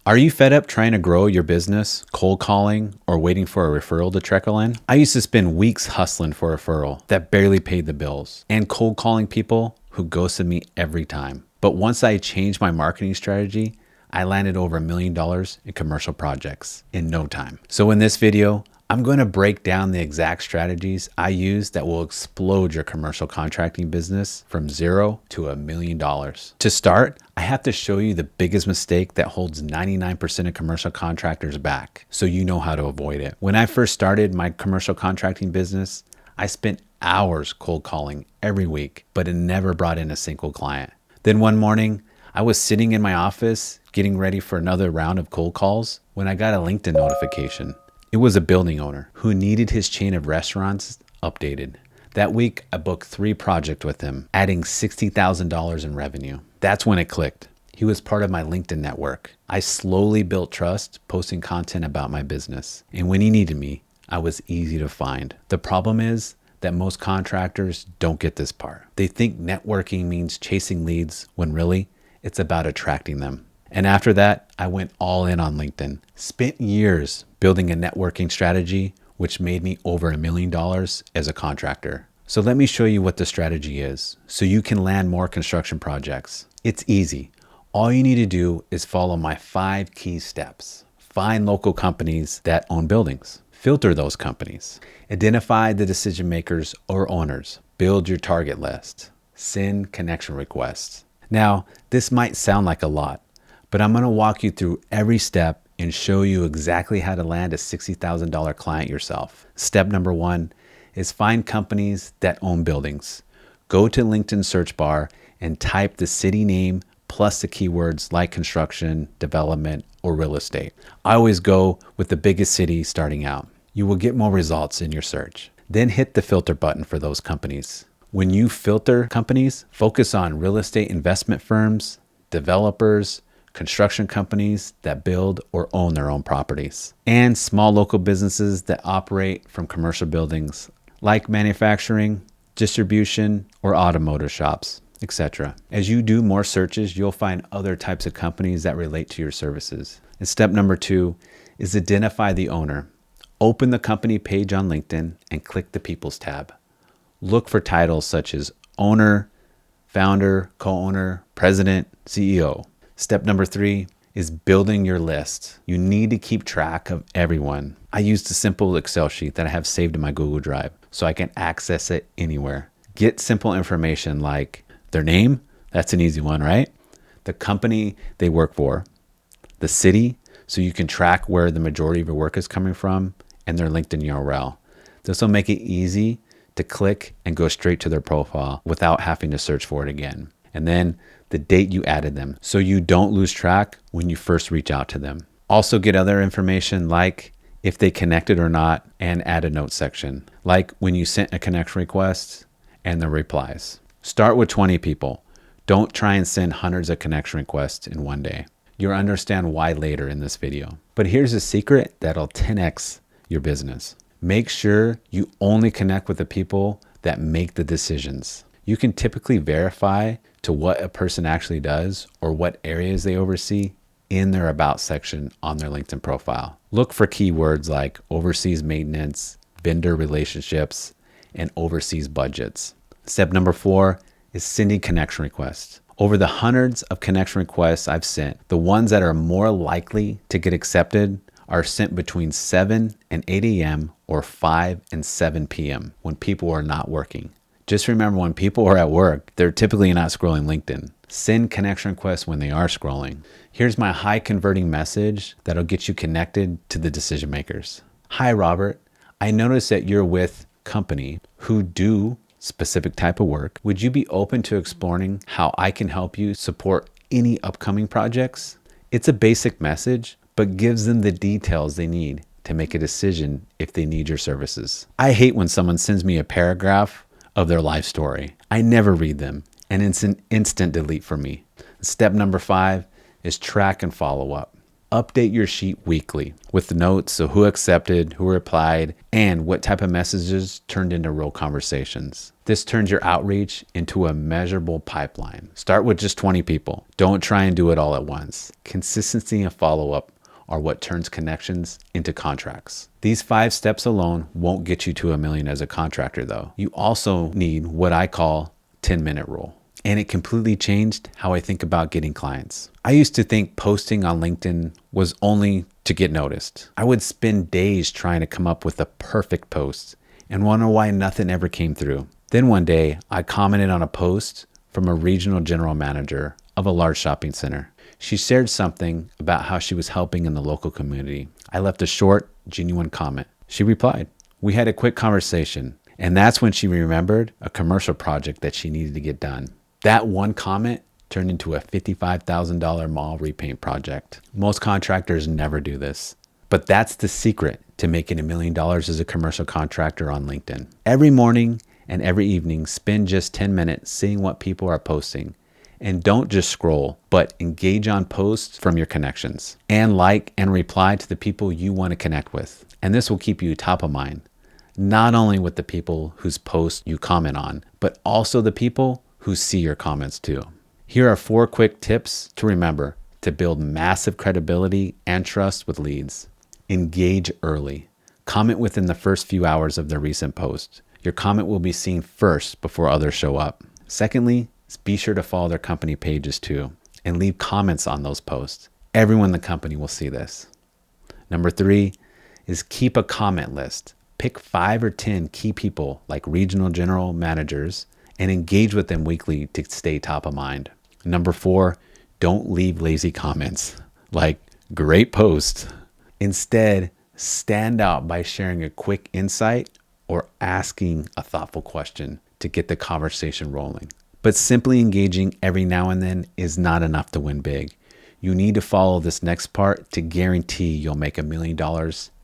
Are you fed up trying to grow your business, cold calling, or waiting for a referral to trickle in? I used to spend weeks hustling for a referral that barely paid the bills and cold calling people who ghosted me every time. But once I changed my marketing strategy, I landed over $1 million in commercial projects in no time. So in this video, I'm going to break down the exact strategies I use that will explode your commercial contracting business from $0 to $1 million. To start, I have to show you the biggest mistake that holds 99% of commercial contractors back, so you know how to avoid it. When I first started my commercial contracting business, I spent hours cold calling every week, but it never brought in a single client. Then one morning, I was sitting in my office getting ready for another round of cold calls when I got a LinkedIn notification. It was a building owner who needed his chain of restaurants updated. That week, I booked 3 projects with him, adding $60,000 in revenue. That's when it clicked. He was part of my LinkedIn network. I slowly built trust, posting content about my business. And when he needed me, I was easy to find. The problem is that most contractors don't get this part. They think networking means chasing leads when really it's about attracting them. And after that, I went all in on LinkedIn. Spent years building a networking strategy, which made me over $1 million as a contractor. So let me show you what the strategy is so you can land more construction projects. It's easy. All you need to do is follow my 5 key steps. Find local companies that own buildings. Filter those companies. Identify the decision makers or owners. Build your target list. Send connection requests. Now, this might sound like a lot, but I'm going to walk you through every step and show you exactly how to land a $60,000 client yourself. Step number 1 is find companies that own buildings. Go to LinkedIn search bar and type the city name plus the keywords like construction, development, or real estate. I always go with the biggest city starting out. You will get more results in your search. Then hit the filter button for those companies. When you filter companies, focus on real estate investment firms, developers, construction companies that build or own their own properties, and small local businesses that operate from commercial buildings like manufacturing, distribution, or automotive shops, etc. As you do more searches, you'll find other types of companies that relate to your services. And step number 2 is identify the owner. Open the company page on LinkedIn and click the People's tab. Look for titles such as owner, founder, co-owner, president, CEO. Step number 3 is building your list. You need to keep track of everyone. I used a simple Excel sheet that I have saved in my Google Drive so I can access it anywhere. Get simple information like their name, that's an easy one, right? The company they work for, the city, so you can track where the majority of your work is coming from, and their LinkedIn URL. This will make it easy to click and go straight to their profile without having to search for it again. And then the date you added them, so you don't lose track when you first reach out to them. Also get other information like if they connected or not, and add a note section, like when you sent a connection request and the replies. Start with 20 people. Don't try and send hundreds of connection requests in one day. You'll understand why later in this video. But here's a secret that'll 10x your business. Make sure you only connect with the people that make the decisions. You can typically verify to what a person actually does or what areas they oversee in their About section on their LinkedIn profile. Look for keywords like overseas maintenance, vendor relationships, and overseas budgets. Step number 4 is sending connection requests. Over the hundreds of connection requests I've sent, the ones that are more likely to get accepted are sent between 7 and 8 a.m. or 5 and 7 p.m. when people are not working. Just remember, when people are at work, they're typically not scrolling LinkedIn. Send connection requests when they are scrolling. Here's my high converting message that'll get you connected to the decision makers. Hi, Robert. I noticed that you're with company who do specific type of work. Would you be open to exploring how I can help you support any upcoming projects? It's a basic message, but gives them the details they need to make a decision if they need your services. I hate when someone sends me a paragraph of their life story. I never read them, and it's an instant delete for me. Step number 5 is track and follow up. Update your sheet weekly with the notes of who accepted, who replied, and what type of messages turned into real conversations. This turns your outreach into a measurable pipeline. Start with just 20 people. Don't try and do it all at once. Consistency and follow-up are what turns connections into contracts. These 5 steps alone won't get you to $1 million as a contractor though. You also need what I call 10-minute rule. And it completely changed how I think about getting clients. I used to think posting on LinkedIn was only to get noticed. I would spend days trying to come up with a perfect post and wonder why nothing ever came through. Then one day, I commented on a post from a regional general manager of a large shopping center. She shared something about how she was helping in the local community. I left a short, genuine comment. She replied. We had a quick conversation, and that's when she remembered a commercial project that she needed to get done. That one comment turned into a $55,000 mall repaint project. Most contractors never do this, but that's the secret to making $1 million as a commercial contractor on LinkedIn. Every morning and every evening, spend just 10 minutes seeing what people are posting. And don't just scroll, but engage on posts from your connections and like and reply to the people you want to connect with. And this will keep you top of mind, not only with the people whose posts you comment on, but also the people who see your comments too. Here are 4 quick tips to remember to build massive credibility and trust with leads. Engage early. Comment within the first few hours of their recent post. Your comment will be seen first before others show up. Secondly, be sure to follow their company pages too and leave comments on those posts. Everyone in the company will see this. Number 3 is keep a comment list. Pick 5 or 10 key people like regional general managers and engage with them weekly to stay top of mind. Number 4, don't leave lazy comments like great post. Instead, stand out by sharing a quick insight or asking a thoughtful question to get the conversation rolling. But simply engaging every now and then is not enough to win big. You need to follow this next part to guarantee you'll make $1 million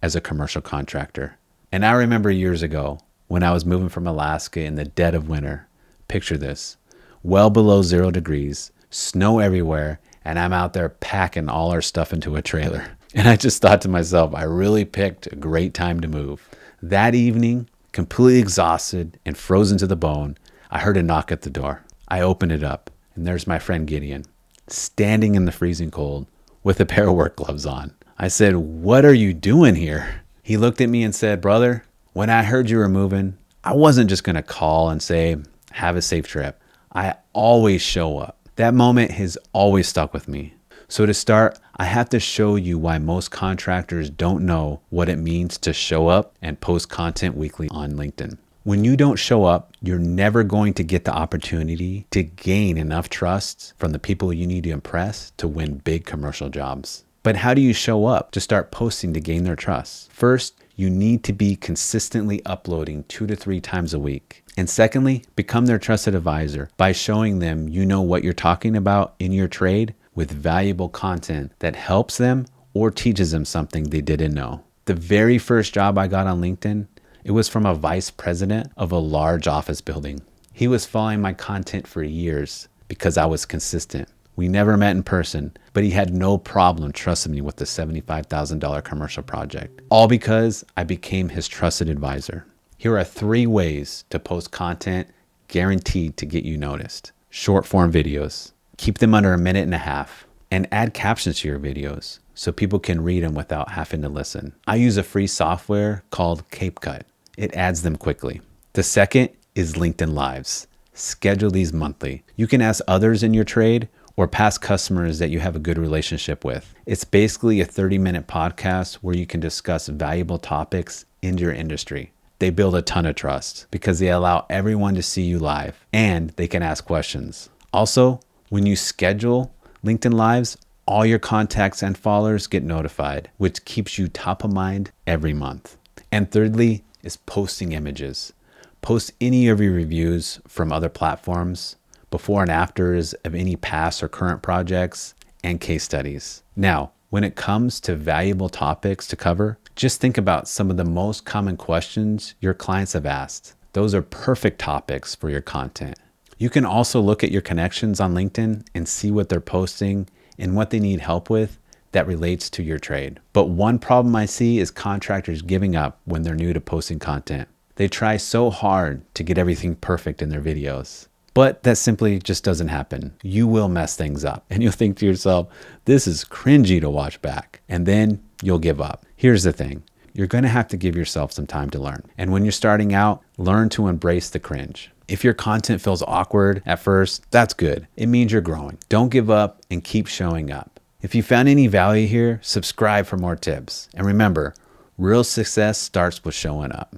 as a commercial contractor. And I remember years ago when I was moving from Alaska in the dead of winter. Picture this, well below 0 degrees, snow everywhere, and I'm out there packing all our stuff into a trailer. And I just thought to myself, I really picked a great time to move. That evening, completely exhausted and frozen to the bone, I heard a knock at the door. I opened it up, and there's my friend Gideon, standing in the freezing cold with a pair of work gloves on. I said, "What are you doing here?" He looked at me and said, "Brother, when I heard you were moving, I wasn't just going to call and say, have a safe trip. I always show up." That moment has always stuck with me. So to start, I have to show you why most contractors don't know what it means to show up and post content weekly on LinkedIn. When you don't show up, you're never going to get the opportunity to gain enough trust from the people you need to impress to win big commercial jobs. But how do you show up to start posting to gain their trust? First, you need to be consistently uploading 2 to 3 times a week. And secondly, become their trusted advisor by showing them you know what you're talking about in your trade with valuable content that helps them or teaches them something they didn't know. The very first job I got on LinkedIn, it was from a vice president of a large office building. He was following my content for years because I was consistent. We never met in person, but he had no problem trusting me with the $75,000 commercial project, all because I became his trusted advisor. Here are 3 ways to post content guaranteed to get you noticed. Short form videos. Keep them under 1.5 minutes and add captions to your videos so people can read them without having to listen. I use a free software called CapCut. It adds them quickly. The second is LinkedIn Lives. Schedule these monthly. You can ask others in your trade or past customers that you have a good relationship with. It's basically a 30-minute podcast where you can discuss valuable topics in your industry. They build a ton of trust because they allow everyone to see you live and they can ask questions. Also, when you schedule LinkedIn Lives, all your contacts and followers get notified, which keeps you top of mind every month. And thirdly is posting images. Post any of your reviews from other platforms, before and afters of any past or current projects, and case studies. Now, when it comes to valuable topics to cover, just think about some of the most common questions your clients have asked. Those are perfect topics for your content. You can also look at your connections on LinkedIn and see what they're posting and what they need help with that relates to your trade. But one problem I see is contractors giving up when they're new to posting content. They try so hard to get everything perfect in their videos. But that simply just doesn't happen. You will mess things up and you'll think to yourself, this is cringy to watch back. And then you'll give up. Here's the thing. You're going to have to give yourself some time to learn. And when you're starting out, learn to embrace the cringe. If your content feels awkward at first, that's good. It means you're growing. Don't give up and keep showing up. If you found any value here, subscribe for more tips. And remember, real success starts with showing up.